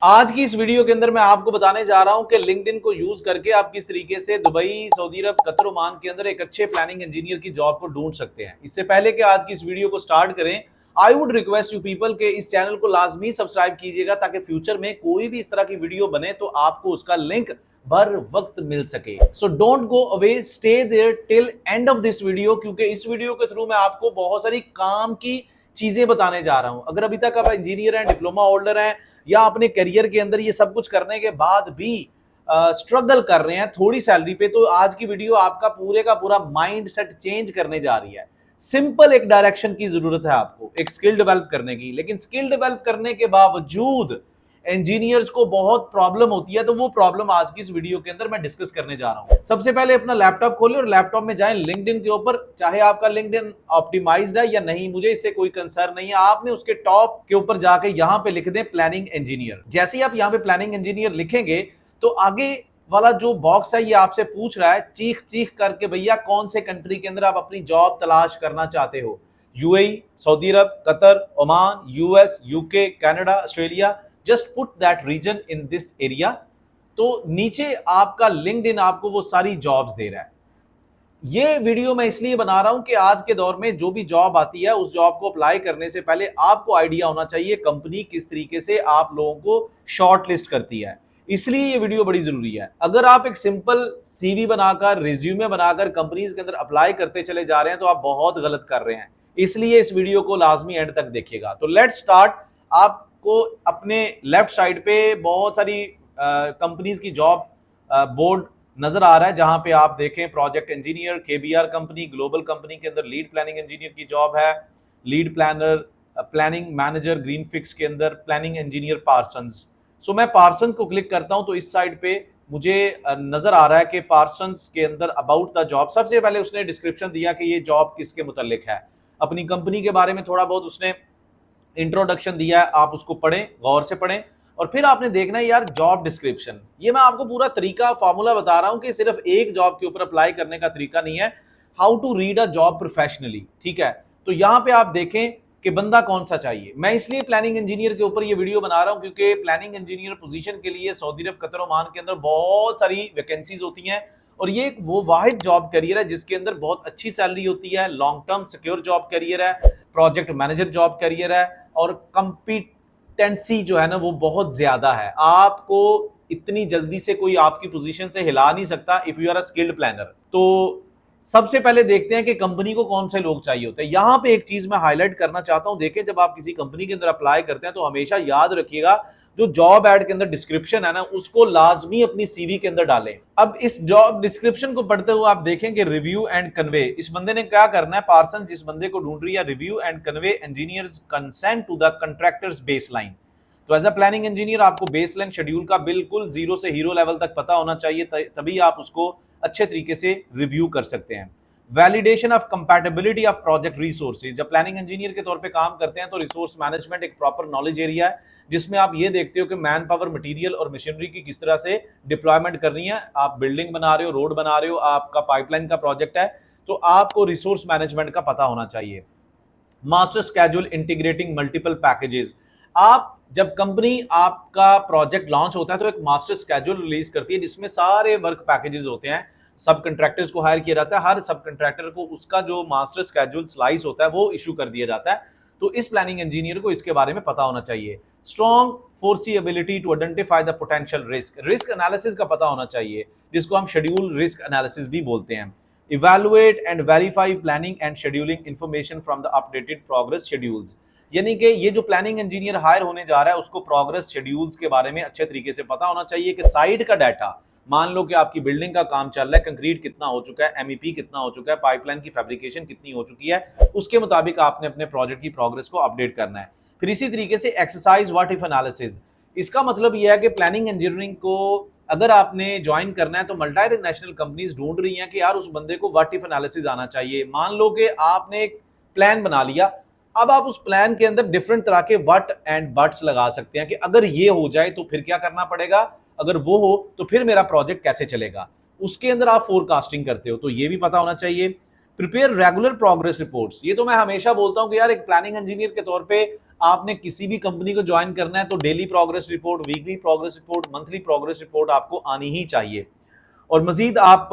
आज की इस वीडियो के अंदर मैं आपको बताने जा रहा हूं कि लिंक्डइन को यूज करके आप किस तरीके से Dubai, Saudi Arab, Qatar, Oman के अंदर एक अच्छे प्लानिंग इंजीनियर की जॉब को ढूंढ सकते हैं। इससे पहले कि आज की इस वीडियो को स्टार्ट करें, I would request you people के इस चैनल को लाजमी सब्सक्राइब कीजिएगा ताकि फ्यूचर में कोई भी इस तरह की वीडियो बने तो आपको उसका लिंक बर वक्त मिल सके। So don't go away, stay there till end of this video, क्योंकि इस वीडियो के थ्रू मैं आपको बहुत सारी काम की चीजें बताने जा रहा हूं। अगर अभी तक आप इंजीनियर हैं, डिप्लोमा होल्डर हैं या अपने करियर के अंदर ये सब कुछ करने के बाद भी स्ट्रगल कर रहे हैं थोड़ी सैलरी पे, तो आज की वीडियो आपका पूरे का पूरा माइंड सेट चेंज करने जा रही है। सिंपल एक डायरेक्शन की जरूरत है आपको, एक स्किल डेवलप करने की। लेकिन स्किल डेवलप करने के बावजूद इंजीनियर्स को बहुत प्रॉब्लम होती है, तो वो प्रॉब्लम आज की इस वीडियो के अंदर मैं डिस्कस करने जा रहा हूं। सबसे पहले अपना लैपटॉप खोलें और लैपटॉप में जाएं लिंक्डइन के ऊपर। चाहे आपका लिंक्डइन ऑप्टिमाइज्ड है या नहीं, मुझे इससे कोई कंसर्न नहीं है। आपने उसके टॉप के ऊपर जाके यहां पे लिख दें प्लानिंग इंजीनियर। जैसे ही आप यहां पे प्लानिंग इंजीनियर लिखेंगे तो आगे वाला जो बॉक्स है ये आपसे पूछ रहा है चीख चीख करके, भैया कौन से कंट्री के अंदर आप अपनी जॉब तलाश करना चाहते हो। UAE, Saudi Arab, Qatar, Oman, US, UK, Canada, Australia. Just put that region in this area. तो नीचे आपका लिंक्डइन आपको वो सारी जॉब्स दे रहा है। ये वीडियो मैं इसलिए बना रहा हूं कि आज के दौर में जो भी जॉब आती है उस जॉब को अप्लाई करने से पहले आपको आइडिया होना चाहिए कंपनी किस तरीके से आप लोगों को शॉर्ट लिस्ट करती है। इसलिए ये वीडियो बड़ी जरूरी है। अगर आप एक सिंपल सीवी बनाकर, रिज्यूमे बनाकर कंपनीज के अंदर अप्लाई करते चले जा रहे हैं तो आप बहुत गलत कर रहे हैं। इसलिए इस वीडियो को लाजमी एंड तक देखिएगा। तो लेट्स स्टार्ट। आपको अपने लेफ्ट साइड पे बहुत सारी कंपनीज की जॉब बोर्ड नजर आ रहा है, जहां पे आप देखें project engineer, KBR company, global company के अंदर लीड प्लानिंग इंजीनियर की जॉब है, lead planner, planning manager green fix के अंदर, प्लानिंग इंजीनियर पार्सन्स। सो मैं पार्सन्स को क्लिक करता हूं तो इस साइड पे मुझे नजर आ रहा है कि पार्सन्स के अंदर अबाउट द जॉब सबसे पहले उसने डिस्क्रिप्शन दिया कि ये जॉब किसके मुतालिक है। अपनी कंपनी के बारे में थोड़ा बहुत उसने इंट्रोडक्शन दिया है, आप उसको पढ़ें, गौर से पढ़ें। और फिर आपने देखना है यार जॉब डिस्क्रिप्शन। ये मैं आपको पूरा तरीका, फॉर्मूला बता रहा हूं कि सिर्फ एक जॉब के ऊपर अप्लाई करने का तरीका नहीं है। How to read a job professionally, ठीक है। तो यहां पे आप देखें कि बंदा कौन सा चाहिए। मैं इसलिए प्लानिंग इंजीनियर के ऊपर ये वीडियो बना रहा हूं क्योंकि प्लानिंग इंजीनियर पोजीशन के लिए सऊदी अरब, कतर, ओमान के अंदर बहुत सारी वैकेंसीज होती हैं। और ये वो वाहिद जॉब करियर है जिसके अंदर बहुत अच्छी सैलरी होती है, long term secure job career है, प्रोजेक्ट मैनेजर जॉब करियर है, और कंपिटेंसी जो है ना वो बहुत ज्यादा है। आपको इतनी जल्दी से कोई आपकी पोजीशन से हिला नहीं सकता if you are a skilled planner. तो सबसे पहले देखते हैं कि कंपनी को कौन से लोग चाहिए होते हैं। यहां पे एक चीज मैं हाईलाइट करना चाहता हूं, देखें जब आप किसी कंपनी के अंदर अप्लाई करते हैं तो हमेशा याद रखिएगा जो जॉब एड के अंदर डिस्क्रिप्शन है ना उसको लाजमी अपनी सीवी के अंदर डालें। अब इस जॉब डिस्क्रिप्शन को पढ़ते हुए आप देखेंगे रिव्यू एंड कन्वे। इस बंदे ने क्या करना है, पार्सन जिस बंदे को ढूंढ रही है, review and convey engineers consent to the contractors baseline. तो एज अ प्लानिंग इंजीनियर आपको बेसलाइन शेड्यूल का बिल्कुल जीरो से हीरो लेवल तक पता होना चाहिए, तभी आप उसको अच्छे तरीके से रिव्यू कर सकते हैं। Validation of compatibility of project resources. जब प्लानिंग इंजीनियर के तौर पे काम करते हैं तो रिसोर्स मैनेजमेंट एक प्रॉपर नॉलेज एरिया है जिसमें आप ये देखते हो कि मैन पावर, मटेरियल और मशीनरी की किस तरह से डिप्लॉयमेंट करनी है। आप बिल्डिंग बना रहे हो, रोड बना रहे हो, आपका पाइपलाइन का प्रोजेक्ट है, तो आपको रिसोर्स मैनेजमेंट का पता होना चाहिए। Master schedule integrating multiple packages. आप जब कंपनी आपका प्रोजेक्ट लॉन्च होता है तो एक मास्टर स्केड्यूल रिलीज करती है जिसमें सारे वर्क पैकेजेस होते हैं। सब कंट्रैक्टर्स को हायर किया जाता है, हर सब कंट्रैक्टर को उसका जो मास्टर स्केड्यूल स्लाइस होता है वो इशू कर दिया जाता है। तो इस प्लानिंग इंजीनियर को इसके बारे में पता होना चाहिए। Strong foreseeability to identify the potential risk. Risk analysis का पता होना चाहिए जिसको हम शेड्यूल रिस्क एनालिसिस भी बोलते हैं। Evaluate and verify planning and scheduling information from the updated progress schedules. यानी कि ये जो प्लानिंग इंजीनियर हायर होने जा रहा है उसको प्रोग्रेस शेड्यूल्स के बारे में अच्छे तरीके से पता होना चाहिए कि साइट का डाटा, मान लो कि आपकी बिल्डिंग का काम चल रहा है, कंक्रीट कितना हो चुका है, एमईपी कितना हो चुका है, पाइपलाइन की फैब्रिकेशन कितनी हो चुकी है, उसके मुताबिक आपने अपने प्रोजेक्ट की प्रोग्रेस को अपडेट करना है। फिर इसी तरीके से एक्सरसाइज व्हाट इफ एनालिसिस। इसका मतलब यह है कि प्लानिंग इंजीनियरिंग को अगर आपने ज्वाइन करना है तो मल्टी नेशनल कंपनीज ढूंढ रही हैं कि यार उस बंदे को व्हाट इफ एनालिसिस आना चाहिए। मान लो कि आपने एक प्लान बना लिया, अब आप उस प्लान के अंदर डिफरेंट तरह के व्हाट एंड बट्स लगा सकते हैं कि अगर ये हो जाए तो फिर क्या करना पड़ेगा, अगर वो हो तो फिर मेरा प्रोजेक्ट कैसे चलेगा। उसके अंदर आप फोरकास्टिंग करते हो तो ये भी पता होना चाहिए। Prepare regular progress reports. ये तो मैं हमेशा बोलता हूं कि यार एक प्लानिंग इंजीनियर के तौर पे आपने किसी भी कंपनी को ज्वाइन करना है तो daily progress report, weekly progress report, monthly progress report आपको आनी ही चाहिए। और मजीद आप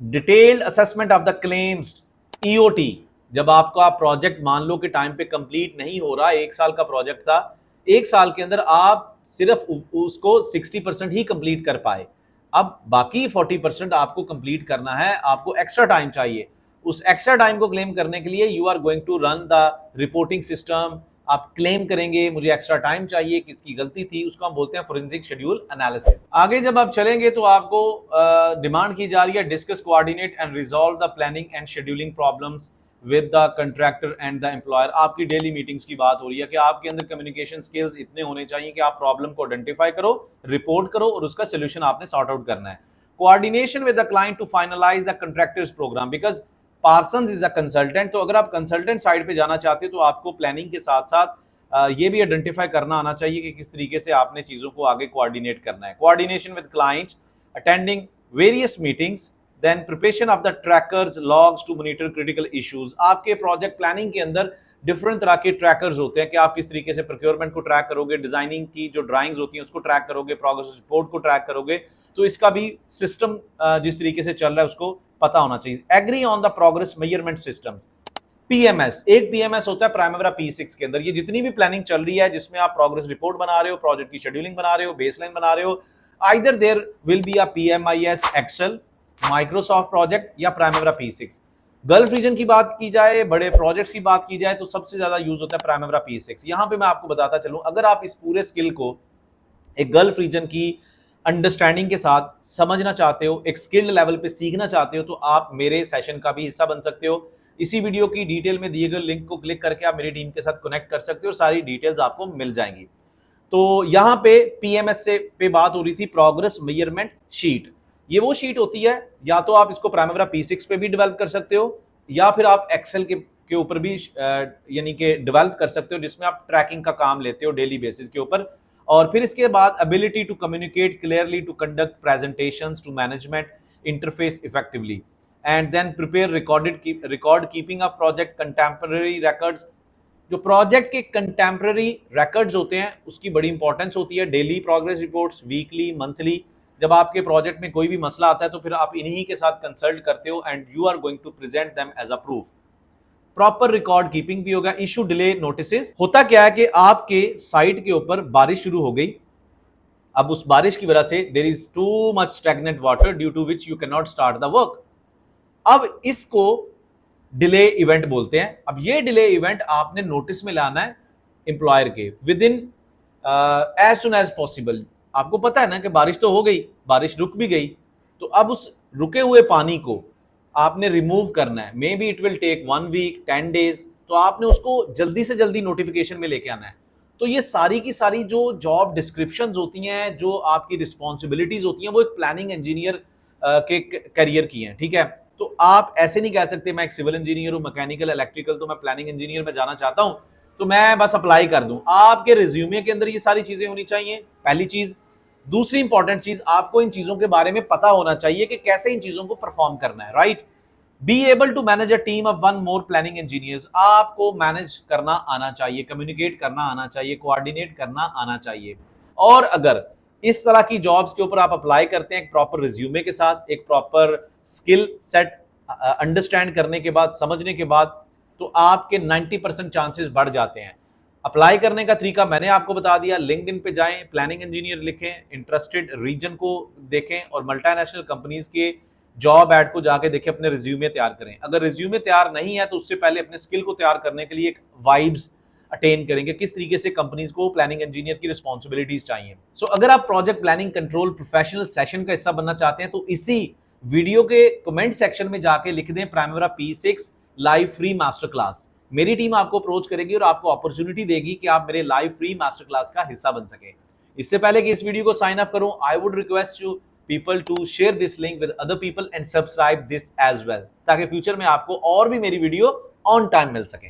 detailed assessment of the claims, EOT, जब आपका प्रोजेक्ट मान लो कि टाइम पे कंप्लीट नहीं हो रहा, 1 साल का प्रोजेक्ट था, 1 साल के अंदर आप सिर्फ उसको 60% ही कंप्लीट कर पाए, अब बाकी 40% आपको कंप्लीट करना है, आपको एक्स्ट्रा टाइम चाहिए। उस एक्स्ट्रा टाइम को क्लेम करने के लिए you are going to run the reporting system, आप क्लेम करेंगे मुझे एक्स्ट्रा टाइम चाहिए, किसकी गलती थी, उसको हम बोलते हैं फोरेंसिक शेड्यूल एनालिसिस। आगे जब आप चलेंगे तो आपको डिमांड की जा रही है discuss, coordinate and resolve the planning and scheduling problems with the contractor and the employer. आपकी डेली मीटिंग्स की बात हो रही है कि आपके अंदर कम्युनिकेशन स्किल्स इतने होने चाहिए कि आप प्रॉब्लम को आइडेंटिफाई करो, रिपोर्ट करो और उसका सोल्यूशन आपने सॉर्ट आउट करना है। Coordination with the client to finalise the contractors programme, because Parsons is a consultant, तो अगर आप कंसल्टेंट साइड पे जाना चाहते हो तो आपको प्लानिंग के साथ साथ ये भी आइडेंटिफाई करना आना चाहिए कि किस तरीके से आपने चीजों को आगे कोऑर्डिनेट करना है। Coordination with clients, attending various meetings, then preparation of the trackers, logs to monitor critical issues. आपके प्रोजेक्ट प्लानिंग के अंदर डिफरेंट तरह के ट्रैकर्स होते हैं कि आप किस तरीके से प्रोक्योरमेंट को ट्रैक करोगे, डिजाइनिंग की जो ड्राइंग्स होती हैं उसको ट्रैक करोगे, प्रोग्रेस रिपोर्ट को ट्रैक करोगे, तो इसका भी सिस्टम जिस तरीके से चल रहा है उसको पता होना चाहिए। Agree on the progress measurement systems, PMS, एक पीएमएस होता है प्राइमरी P6 के अंदर, ये जितनी भी प्लानिंग चल रही है जिसमें आप प्रोग्रेस रिपोर्ट बना रहे हो, प्रोजेक्ट की शेड्यूलिंग बना रहे हो, बेसलाइन बना रहे हो, either there will be a PMIS, Excel, Microsoft project या प्राइमरी P6। गल्फ रीजन की बात की जाए, बड़े प्रोजेक्ट्स की बात की जाए तो सबसे ज्यादा यूज होता है प्राइमरी P6। यहां पे मैं आपको बताता चलूं, अगर आप इस पूरे स्किल को एक गल्फ रीजन की अंडरस्टैंडिंग के साथ समझना चाहते हो, एक स्किल्ड लेवल पे सीखना चाहते हो, तो आप मेरे सेशन का भी हिस्सा बन सकते हो। इसी वीडियो की डिटेल में दिए गए लिंक को क्लिक करके आप मेरी टीम के साथ कनेक्ट कर सकते हो और सारी डिटेल्स आपको मिल जाएंगी। तो यहाँ पे पीएमएस से पे बात हो रही थी, प्रोग्रेस मेजरमेंट शीट। ये वो शीट होती है, या तो आप इसको प्राइमरी P6 पे भी डेवलप कर सकते हो या फिर आप एक्सेल के ऊपर भी यानी कि डेवलप कर सकते हो, जिसमें आप ट्रैकिंग का काम लेते हो डेली बेसिस के ऊपर। और फिर इसके बाद ability to communicate clearly, to conduct presentations to management interface effectively, and then prepare record keeping of project contemporary records. जो प्रोजेक्ट के कंटेम्पररी रिकॉर्ड्स होते हैं उसकी बड़ी इंपॉर्टेंस होती है। Daily progress reports, weekly, monthly, जब आपके प्रोजेक्ट में कोई भी मसला आता है तो फिर आप इन्हीं के साथ कंसल्ट करते हो and you are going to present them as a proof. Proper record keeping भी होगा। इशू डिले नोटिस, होता क्या है कि आपके साइट के ऊपर बारिश शुरू हो गई, अब उस बारिश की वजह से there is too much stagnant water due to which you can not start the work. अब इसको डिले इवेंट बोलते हैं। अब ये डिले इवेंट आपने नोटिस में लाना है एम्प्लॉयर के within as soon as possible. आपको पता है ना कि बारिश तो हो गई, बारिश रुक भी गई, तो अब उस रुके हुए पानी को आपने रिमूव करना है। Maybe it will take 1 week, 10 days, तो आपने उसको जल्दी से जल्दी नोटिफिकेशन में लेके आना है। तो ये सारी की सारी जो जॉब डिस्क्रिप्शंस होती हैं, जो आपकी रिस्पॉन्सिबिलिटीज होती हैं, वो एक प्लानिंग इंजीनियर के करियर की हैं, ठीक है। तो आप ऐसे नहीं कह सकते मैं एक सिविल इंजीनियर हूं, मैकेनिकल, इलेक्ट्रिकल, तो मैं प्लानिंग इंजीनियर में जाना चाहता हूं तो मैं बस अप्लाई कर दूं। आपके रिज्यूमे के अंदर ये सारी चीजें होनी चाहिए, पहली चीज। दूसरी इंपॉर्टेंट चीज, आपको इन चीजों के बारे में पता होना चाहिए कि कैसे इन चीजों को परफॉर्म करना है, right. Be able to manage a team of 1 more planning engineers, आपको मैनेज करना आना चाहिए, कम्युनिकेट करना आना चाहिए, कोऑर्डिनेट करना आना चाहिए। और अगर इस तरह की जॉब्स के ऊपर आप अप्लाई करते हैं एक प्रॉपर रिज्यूमे के साथ, एक प्रॉपर स्किल सेट अंडरस्टैंड करने के बाद, समझने के बाद, तो आपके 90% चांसेस बढ़ जाते हैं। अप्लाई करने का तरीका मैंने आपको बता दिया। लिंक्डइन पे जाएं, प्लानिंग इंजीनियर लिखें, इंटरेस्टेड रीजन को देखें और मल्टीनेशनल कंपनीज के जॉब एड को जाके देखें, अपने रिज्यूमे तैयार करें। अगर रिज्यूमे तैयार नहीं है तो उससे पहले अपने स्किल को तैयार करने के लिए एक वाइब्स अटेन करेंगे, किस तरीके से कंपनीज को प्लानिंग इंजीनियर की रिस्पॉन्सिबिलिटीज चाहिए। सो अगर आप project planning control professional session का हिस्सा बनना चाहते हैं तो इसी वीडियो के कमेंट सेक्शन में जाके लिख दें primary P6 live free master class. मेरी टीम आपको अप्रोच करेगी और आपको अपॉर्चुनिटी देगी कि आप मेरे लाइव फ्री मास्टर क्लास का हिस्सा बन सके। इससे पहले कि इस वीडियो को साइन अप करूं, I would request you people to share this link with other people and subscribe this as well, ताकि फ्यूचर में आपको और भी मेरी वीडियो ऑन टाइम मिल सके।